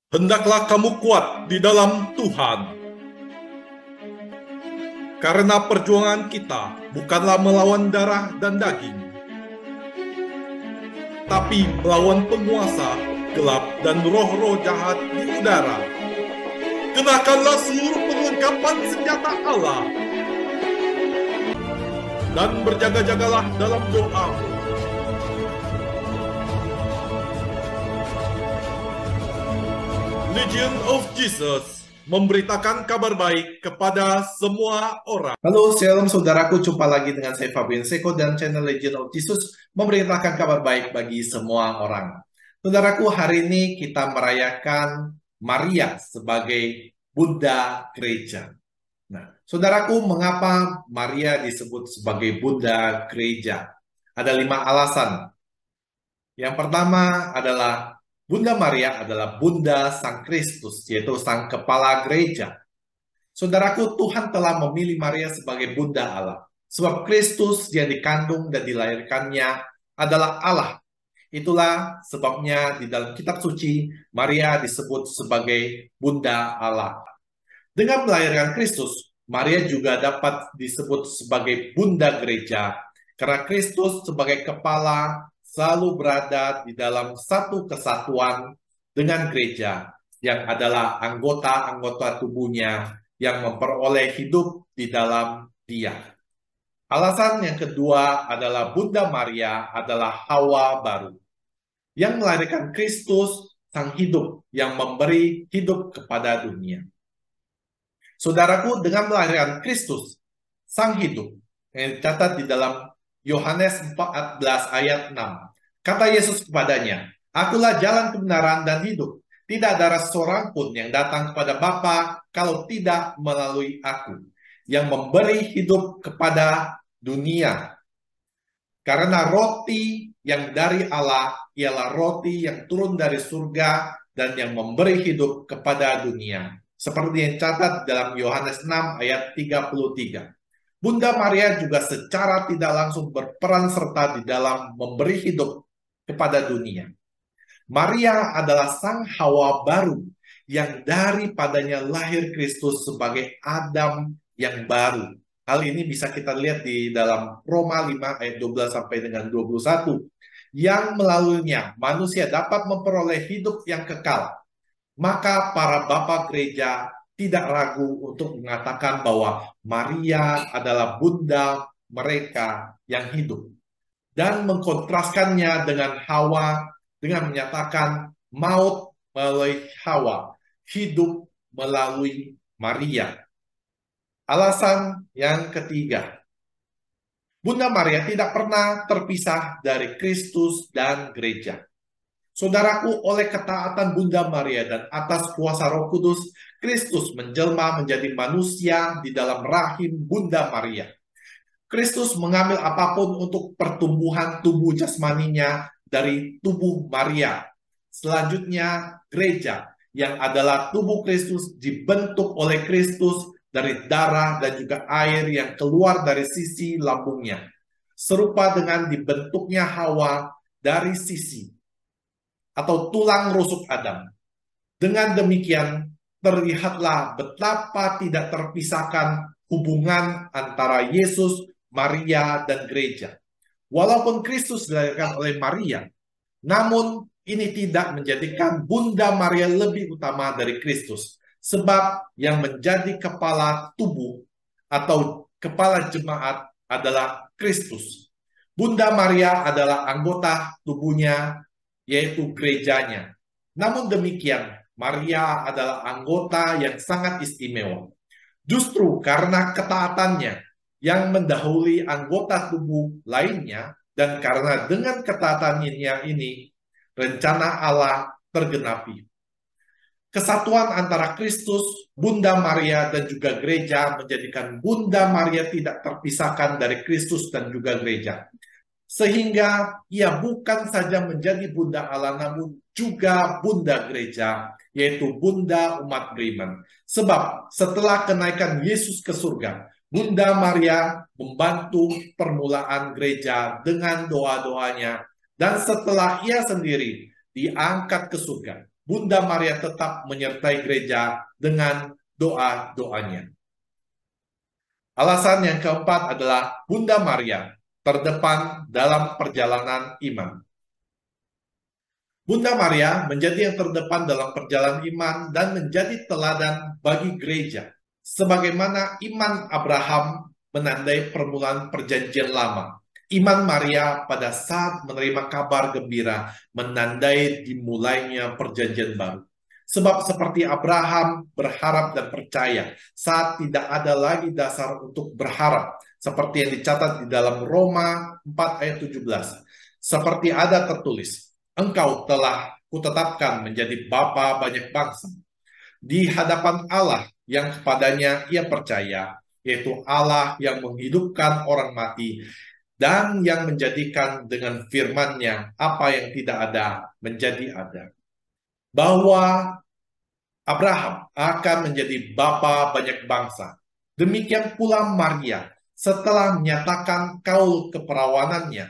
Hendaklah kamu kuat di dalam Tuhan. Karena perjuangan kita bukanlah melawan darah dan daging, tapi melawan penguasa gelap dan roh-roh jahat di udara. Kenakanlah seluruh perlengkapan senjata Allah dan berjaga-jagalah dalam doa. Legion of Jesus memberitakan kabar baik kepada semua orang. Halo, shalom saudaraku, jumpa lagi dengan saya Fabian Seko dan channel Legion of Jesus memberitakan kabar baik bagi semua orang. Saudaraku, hari ini kita merayakan Maria sebagai Bunda Gereja. Nah, saudaraku, mengapa Maria disebut sebagai Bunda Gereja? Ada 5 alasan. Yang pertama adalah Bunda Maria adalah Bunda Sang Kristus, yaitu Sang Kepala Gereja. Saudaraku, Tuhan telah memilih Maria sebagai Bunda Allah. Sebab Kristus yang dikandung dan dilahirkannya adalah Allah. Itulah sebabnya di dalam kitab suci, Maria disebut sebagai Bunda Allah. Dengan melahirkan Kristus, Maria juga dapat disebut sebagai Bunda Gereja. Karena Kristus sebagai kepala selalu berada di dalam satu kesatuan dengan gereja yang adalah anggota-anggota tubuhnya yang memperoleh hidup di dalam Dia. Alasan yang kedua adalah Bunda Maria adalah Hawa baru yang melahirkan Kristus, Sang Hidup yang memberi hidup kepada dunia. Saudaraku, dengan melahirkan Kristus, Sang Hidup, yang dicatat di dalam Yohanes 14 ayat 6. Kata Yesus kepadanya, "Akulah jalan kebenaran dan hidup. Tidak ada seorang pun yang datang kepada Bapa kalau tidak melalui aku, yang memberi hidup kepada dunia. Karena roti yang dari Allah ialah roti yang turun dari surga dan yang memberi hidup kepada dunia." Seperti yang catat dalam Yohanes 6 ayat 33. Bunda Maria juga secara tidak langsung berperan serta di dalam memberi hidup kepada dunia. Maria adalah sang Hawa baru yang daripadanya lahir Kristus sebagai Adam yang baru. Hal ini bisa kita lihat di dalam Roma 5 ayat 12 sampai dengan 21. Yang melaluinya manusia dapat memperoleh hidup yang kekal. Maka para bapak gereja tidak ragu untuk mengatakan bahwa Maria adalah bunda mereka yang hidup. Dan mengkontraskannya dengan Hawa dengan menyatakan maut melalui Hawa, hidup melalui Maria. Alasan yang ketiga, Bunda Maria tidak pernah terpisah dari Kristus dan gereja. Saudaraku, oleh ketaatan Bunda Maria dan atas kuasa Roh Kudus, Kristus menjelma menjadi manusia di dalam rahim Bunda Maria. Kristus mengambil apapun untuk pertumbuhan tubuh jasmaninya dari tubuh Maria. Selanjutnya, gereja yang adalah tubuh Kristus dibentuk oleh Kristus dari darah dan juga air yang keluar dari sisi lambungnya. Serupa dengan dibentuknya Hawa dari sisi atau tulang rusuk Adam. Dengan demikian, terlihatlah betapa tidak terpisahkan hubungan antara Yesus, Maria, dan gereja. Walaupun Kristus dilahirkan oleh Maria, namun ini tidak menjadikan Bunda Maria lebih utama dari Kristus. Sebab yang menjadi kepala tubuh atau kepala jemaat adalah Kristus. Bunda Maria adalah anggota tubuhnya, yaitu gerejanya. Namun demikian, Maria adalah anggota yang sangat istimewa. Justru karena ketaatannya yang mendahului anggota tubuh lainnya, dan karena dengan ketaatannya ini, rencana Allah tergenapi. Kesatuan antara Kristus, Bunda Maria, dan juga gereja menjadikan Bunda Maria tidak terpisahkan dari Kristus dan juga gereja. Sehingga ia bukan saja menjadi Bunda Allah, namun juga Bunda Gereja, yaitu Bunda umat beriman. Sebab setelah kenaikan Yesus ke surga, Bunda Maria membantu permulaan gereja dengan doa-doanya. Dan setelah ia sendiri diangkat ke surga, Bunda Maria tetap menyertai gereja dengan doa-doanya. Alasan yang keempat adalah Bunda Maria terdepan dalam perjalanan iman. Bunda Maria menjadi yang terdepan dalam perjalanan iman dan menjadi teladan bagi gereja. Sebagaimana iman Abraham menandai permulaan perjanjian lama, iman Maria pada saat menerima kabar gembira menandai dimulainya perjanjian baru. Sebab seperti Abraham berharap dan percaya saat tidak ada lagi dasar untuk berharap, seperti yang dicatat di dalam Roma 4 ayat 17. Seperti ada tertulis, engkau telah kutetapkan menjadi bapa banyak bangsa di hadapan Allah yang kepadanya ia percaya, yaitu Allah yang menghidupkan orang mati dan yang menjadikan dengan firman-Nya apa yang tidak ada menjadi ada. Bahwa Abraham akan menjadi bapa banyak bangsa. Demikian pula Maria setelah menyatakan kaul keperawanannya.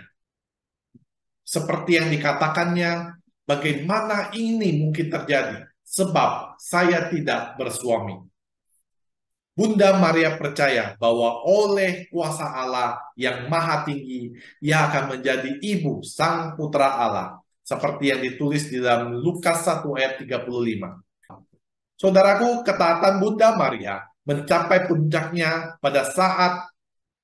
Seperti yang dikatakannya, bagaimana ini mungkin terjadi? Sebab saya tidak bersuami. Bunda Maria percaya bahwa oleh kuasa Allah yang maha tinggi, ia akan menjadi ibu sang putra Allah. Seperti yang ditulis di dalam Lukas 1 ayat 35. Saudaraku, ketaatan Bunda Maria mencapai puncaknya pada saat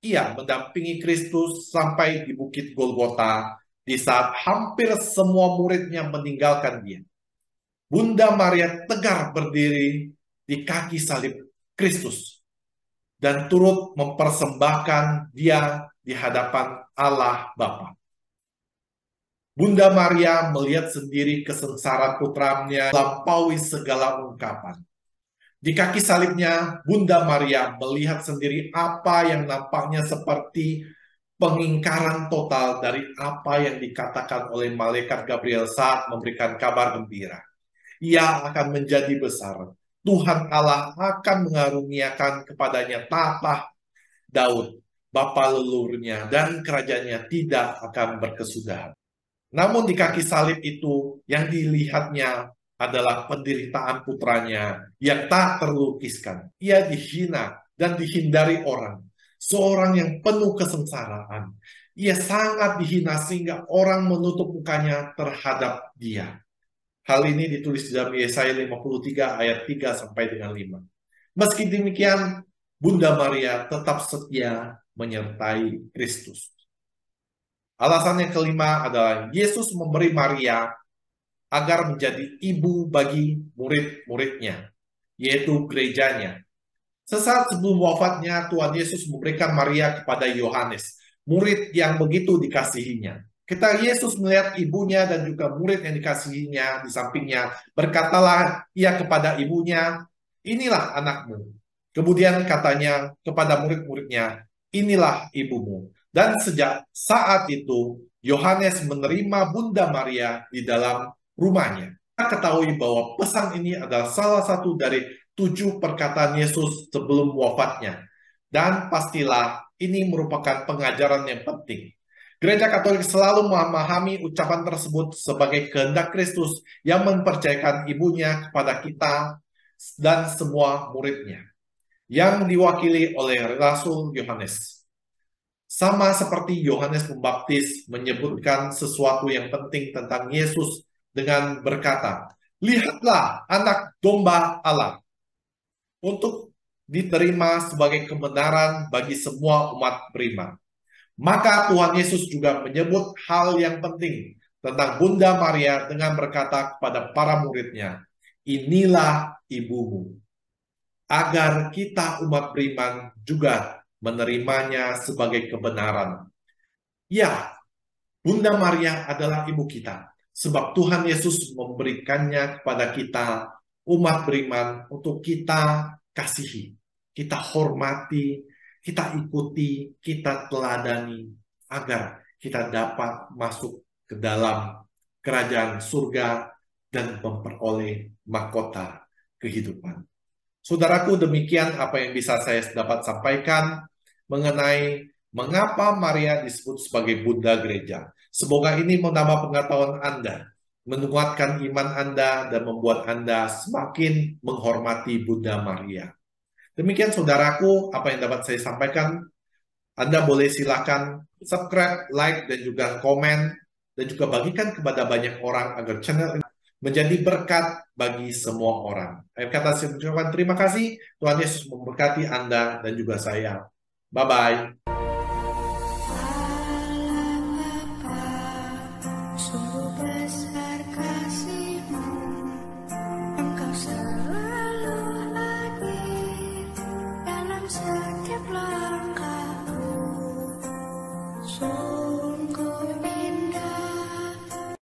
ia mendampingi Kristus sampai di Bukit Golgota, di saat hampir semua muridnya meninggalkan dia. Bunda Maria tegar berdiri di kaki salib Kristus dan turut mempersembahkan dia di hadapan Allah Bapa. Bunda Maria melihat sendiri kesengsaraan putranya melampaui segala ungkapan. Di kaki salibnya, Bunda Maria melihat sendiri apa yang nampaknya seperti pengingkaran total dari apa yang dikatakan oleh malaikat Gabriel saat memberikan kabar gembira. Ia akan menjadi besar. Tuhan Allah akan mengaruniakan kepadanya tahta Daud, bapa leluhurnya, dan kerajaannya tidak akan berkesudahan. Namun di kaki salib itu yang dilihatnya adalah penderitaan putranya yang tak terlukiskan. Ia dihina dan dihindari orang. Seorang yang penuh kesengsaraan. Ia sangat dihina sehingga orang menutup mukanya terhadap dia. Hal ini ditulis di dalam Yesaya 53 ayat 3 sampai dengan 5. Meski demikian, Bunda Maria tetap setia menyertai Kristus. Alasan yang kelima adalah Yesus memberi Maria agar menjadi ibu bagi murid-muridnya, yaitu gerejanya. Sesaat sebelum wafatnya, Tuhan Yesus memberikan Maria kepada Yohanes, murid yang begitu dikasihinya. Ketika Yesus melihat ibunya dan juga murid yang dikasihinya di sampingnya, berkatalah ia kepada ibunya, inilah anakmu. Kemudian katanya kepada murid-muridnya, inilah ibumu. Dan sejak saat itu, Yohanes menerima Bunda Maria di dalam rumahnya. Kita ketahui bahwa pesan ini adalah salah satu dari 7 perkataan Yesus sebelum wafatnya. Dan pastilah ini merupakan pengajaran yang penting. Gereja Katolik selalu memahami ucapan tersebut sebagai kehendak Kristus yang mempercayakan ibunya kepada kita dan semua muridnya, yang diwakili oleh Rasul Yohanes. Sama seperti Yohanes Pembaptis menyebutkan sesuatu yang penting tentang Yesus dengan berkata, lihatlah anak domba Allah, untuk diterima sebagai kebenaran bagi semua umat beriman. Maka Tuhan Yesus juga menyebut hal yang penting tentang Bunda Maria dengan berkata kepada para muridnya, inilah ibumu, agar kita umat beriman juga menerimanya sebagai kebenaran. Ya, Bunda Maria adalah ibu kita, sebab Tuhan Yesus memberikannya kepada kita, umat beriman, untuk kita kasihi, kita hormati, kita ikuti, kita teladani, agar kita dapat masuk ke dalam kerajaan surga dan memperoleh mahkota kehidupan. Saudaraku, demikian apa yang bisa saya dapat sampaikan mengenai mengapa Maria disebut sebagai Bunda Gereja. Semoga ini menambah pengetahuan Anda menguatkan iman Anda, dan membuat Anda semakin menghormati Bunda Maria. Demikian saudaraku, apa yang dapat saya sampaikan. Anda boleh silakan subscribe, like, dan juga komen, dan juga bagikan kepada banyak orang agar channel ini menjadi berkat bagi semua orang. Akhir kata saya mengucapkan terima kasih. Tuhan Yesus memberkati Anda dan juga saya. Bye-bye.